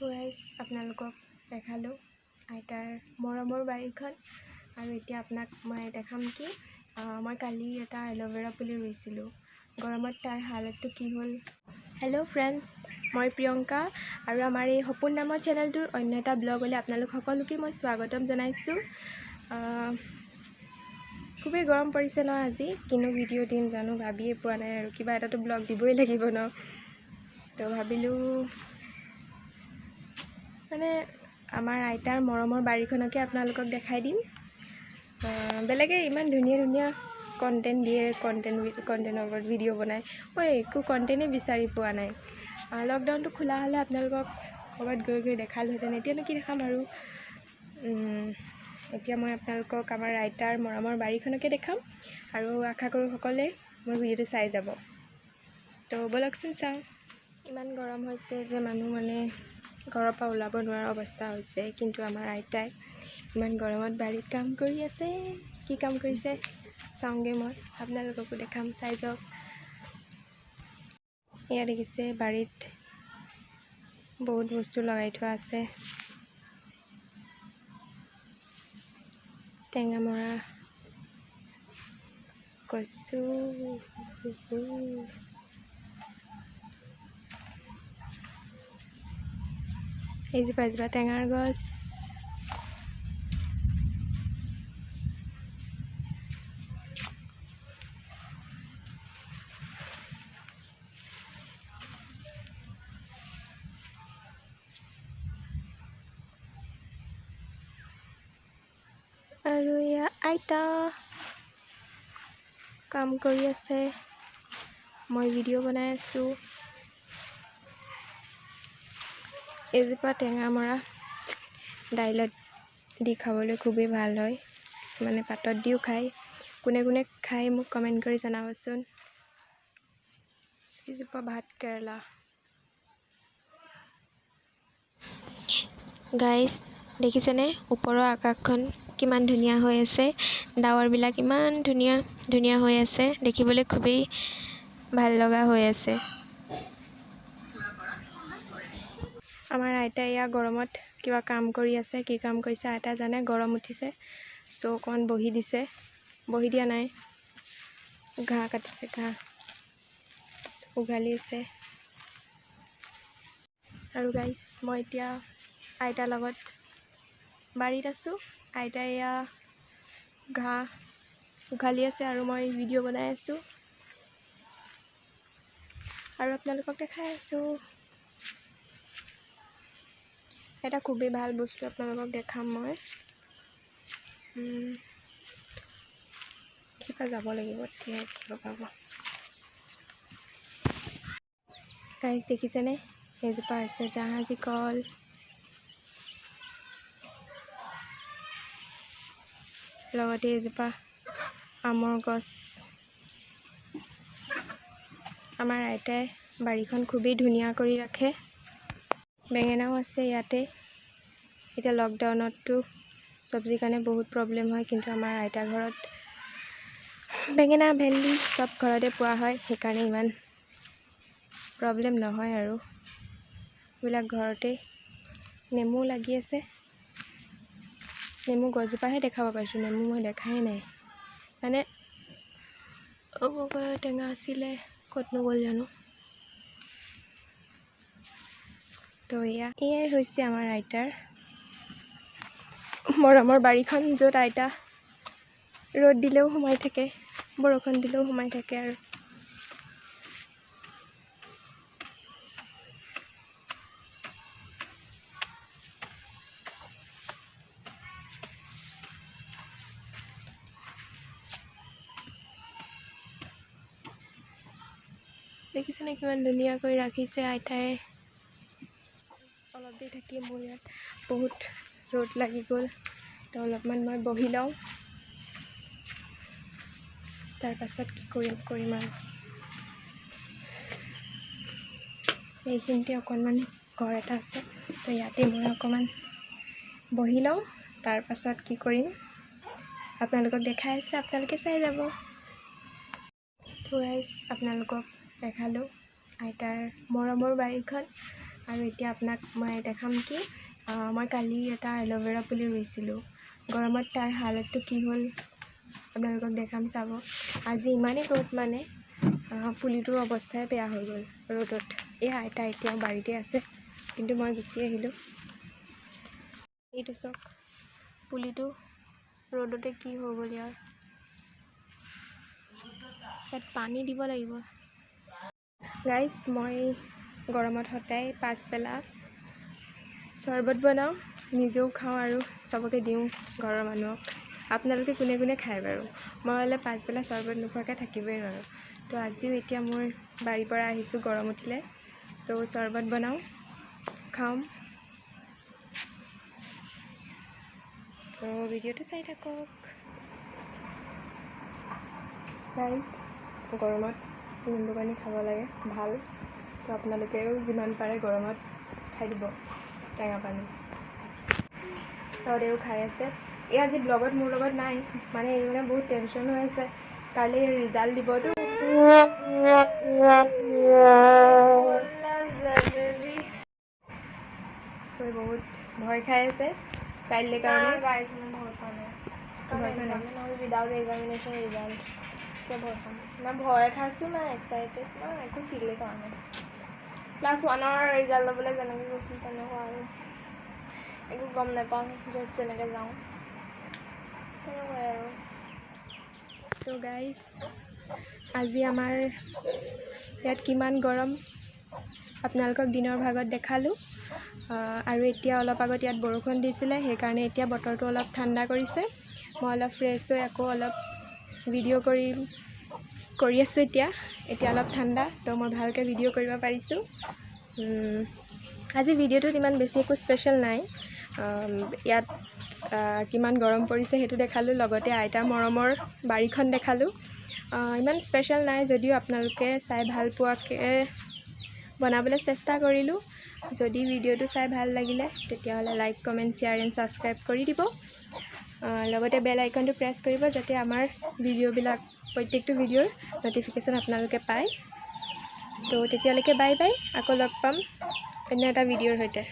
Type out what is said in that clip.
Guys আপোনালোকক দেখালোঁ আইতাৰ মৰমৰ বাৰীখন আৰু এতিয়া আপোনাক মই দেখাম কি মই কালি এটা এল'ভেৰা পুলি ৰুইছিলোঁ গৰমত তাৰ হালতটো কি হ'ল। হেল্ল' ফ্ৰেণ্ডছ, মই প্ৰিয়ংকা আৰু আমাৰ এই সপোন নামৰ চেনেলটোৰ অন্য এটা ব্লগলৈ আপোনালোক সকলোকে মই স্বাগতম জনাইছোঁ। খুবেই গৰম পৰিছে ন আজি, কিনো ভিডিঅ' দিম জানো ভাবিয়ে পোৱা নাই আৰু কিবা এটাতো ব্লগ দিবই লাগিব ন, তো ভাবিলোঁ মানে আমাৰ আইতাৰ মৰমৰ বাৰীখনকে আপোনালোকক দেখাই দিম। বেলেগে ইমান ধুনীয়া ধুনীয়া কণ্টেণ্ট দিয়ে, কণ্টেণ্টৰ ওপৰত ভিডিঅ' বনায়, মই একো কণ্টেণ্টেই বিচাৰি পোৱা নাই। লকডাউনটো খোলা হ'লে আপোনালোকক ক'ৰবাত গৈ দেখালোহেঁতেন, এতিয়ানো কি দেখাম আৰু। এতিয়া মই আপোনালোকক আমাৰ আইতাৰ মৰমৰ বাৰীখনকে দেখাম আৰু আশা কৰোঁ সকলোৱে মোৰ ভিডিঅ'টো চাই যাব। তো ব'লকচোন চাওঁ। ইমান গৰম হৈছে যে মানুহ মানে ঘৰৰ পৰা ওলাব নোৱাৰা অৱস্থা হৈছে, কিন্তু আমাৰ আইতাই ইমান গৰমত বাৰীত কাম কৰি আছে। কি কাম কৰিছে চাওঁগৈ, মই আপোনালোককো দেখাম, চাই যাওক। এয়া দেখিছে বাৰীত বহুত বস্তু লগাই থোৱা আছে, টেঙামৰা, কচু, এইজোপা টেঙাৰ গছ, আৰু এয়া আইতা কাম কৰি আছে, মই ভিডিঅ' বনাই আছোঁ। এইজোপা টেঙামৰা দাইলত দি খাবলৈ খুবেই ভাল হয়, কিছুমানে পাতত দিও খায়। কোনে কোনে খায় মোক কমেণ্ট কৰি জনাবচোন। এইজোপা ভাত কেৰেলা। গাইজ দেখিছেনে ওপৰৰ আকাশখন কিমান ধুনীয়া হৈ আছে, ডাৱৰবিলাক ইমান ধুনীয়া ধুনীয়া হৈ আছে, দেখিবলৈ খুবেই ভাল লগা হৈ আছে। আমাৰ আইতাই এয়া গৰমত কিবা কাম কৰি আছে, কি কাম কৰিছে আইতা জানে, গৰম উঠিছে চ' অকণমান বহি দিছে, বহি দিয়া নাই, ঘাঁহ কাটিছে, ঘাঁহ উঘালিছে। আৰু গাইজ মই এতিয়া আইতাৰ লগত বাৰীত আছোঁ, আইতাই এয়া ঘাঁহ উঘালি আছে আৰু মই ভিডিঅ' বনাই আছোঁ আৰু আপোনালোকক দেখাই আছোঁ। এটা খুবেই ভাল বস্তু আপোনালোকক দেখাম মই। কিবা যাব লাগিব, এতিয়া কিবা পাব। গাইজ দেখিছেনে এইজোপা হৈছে জাহাজী কল, লগতে এজোপা আমৰ গছ। আমাৰ আইতাই বাৰীখন খুবেই ধুনীয়া কৰি ৰাখে। বেঙেনাও আছে ইয়াতে। এতিয়া লকডাউনততো চব্জিৰ কাৰণে বহুত প্ৰব্লেম হয়, কিন্তু আমাৰ আইতাৰ ঘৰত বেঙেনা, ভেন্দি চব ঘৰতে পোৱা হয়, সেইকাৰণে ইমান প্ৰব্লেম নহয় আৰু। এইবিলাক ঘৰতে। নেমু লাগি আছে, নেমু গছজোপাহে দেখাব পাৰিছোঁ, নেমু মই দেখাই নাই। মানে টেঙা আছিলে, ক'তনো গ'ল জানো। তো এয়াই হৈছে আমাৰ আইতাৰ মৰমৰ বাৰীখন, য'ত আইতা ৰ'দ দিলেও সোমাই থাকে, বৰষুণ দিলেও সোমাই থাকে আৰু। দেখিছেনে কিমান ধুনীয়াকৈ ৰাখিছে আইতাই। অলপ দেৰি থাকি মোৰ ইয়াত বহুত ৰ'দ লাগি গ'ল, তো অলপমান মই বহি লওঁ, তাৰপাছত কি কৰিম আৰু। এইখিনিতে অকণমান ঘৰ এটা আছে, তো ইয়াতে মই অকণমান বহি লওঁ, তাৰপাছত কি কৰিম আপোনালোকক দেখাই আছে, আপোনালোকে চাই যাব। তো গাইজ আপোনালোকক দেখালোঁ আইতাৰ মৰমৰ বাৰীখন আৰু এতিয়া আপোনাক মই দেখাম কি মই কালি এটা এল'ভেৰা পুলি ৰুইছিলোঁ গৰমত তাৰ হালতটো কি হ'ল আপোনালোকক দেখাম চাব আজি ইমানেই ৰ'দ মানে পুলিটোৰ অৱস্থাই বেয়া হৈ গ'ল ৰ'দত এয়া এটা এতিয়াও বাৰীতে আছে কিন্তু মই গুচি আহিলোঁ এইটো চাওক পুলিটো ৰ'দতে কি হৈ গ'ল ইয়াৰ ইয়াত পানী দিব লাগিব গাইজ মই গৰমত সদায় পাছবেলা চৰ্বত বনাওঁ নিজেও খাওঁ আৰু চবকে দিওঁ ঘৰৰ মানুহক আপোনালোকে কোনে কোনে খায় বাৰু মই হ'লে পাছবেলা চৰ্বত নোখোৱাকৈ থাকিবই নোৱাৰোঁ তো আজিও এতিয়া মোৰ বাৰীৰ পৰা আহিছোঁ গৰম উঠিলে তো চৰ্বত বনাওঁ খাম তো ভিডিঅ'টো চাই থাকক গাইজ গৰমত নিম্বু পানী খাব লাগে ভাল তো আপোনালোকেও যিমান পাৰে গৰমত খাই দিব টেঙা পানী তহঁতেও খাই আছে এই আজি ব্লগত মোৰ লগত নাই মানে এই মানে বহুত টেনশ্যন হৈ আছে কালি ৰিজাল্ট দিবতো বহুত ভয় খাই আছে কাইলৈ কাৰণে without examination result না ভয় খাইছোঁ না এক্সাইটেড না একো ফিলেই কৰা নাই ক্লাছ 1ৰ ৰিজাল্ট ল'বলৈ যেনেকৈ গৈছিলোঁ তেনেকুৱা আৰু একো গম নাপাওঁ য'ত যেনেকৈ যাওঁ তেনেকুৱাই আৰু তো গাইজ আজি আমাৰ ইয়াত কিমান গৰম আপোনালোকক দিনৰ ভাগত দেখালোঁ আৰু এতিয়া অলপ আগত ইয়াত বৰষুণ দিছিলে সেইকাৰণে এতিয়া বতৰটো অলপ ঠাণ্ডা কৰিছে মই অলপ ফ্ৰেছ হৈ আকৌ অলপ ভিডিঅ' কৰি আছোঁ এতিয়া অলপ ঠাণ্ডা তো মই ভালকৈ ভিডিঅ' কৰিব পাৰিছোঁ আজি ভিডিঅ'টোত ইমান বেছি একো স্পেচিয়েল নাই ইয়াত কিমান গৰম পৰিছে সেইটো দেখালোঁ লগতে আইতাৰ মৰমৰ বাৰীখন দেখালোঁ ইমান স্পেচিয়েল নাই যদিও আপোনালোকে চাই ভাল পোৱাকৈ বনাবলৈ চেষ্টা কৰিলোঁ যদি ভিডিঅ'টো চাই ভাল লাগিলে তেতিয়াহ'লে like comment share and subscribe কৰি দিব লগতে বেল আইকনটো প্ৰেছ কৰিব যাতে আমাৰ ভিডিঅ'বিলাক প্ৰত্যেকটো ভিডিঅ'ৰ ন'টিফিকেশ্যন আপোনালোকে পায় তো তেতিয়ালৈকে বাই বাই আকৌ লগ পাম অন্য এটা ভিডিঅ'ৰ সৈতে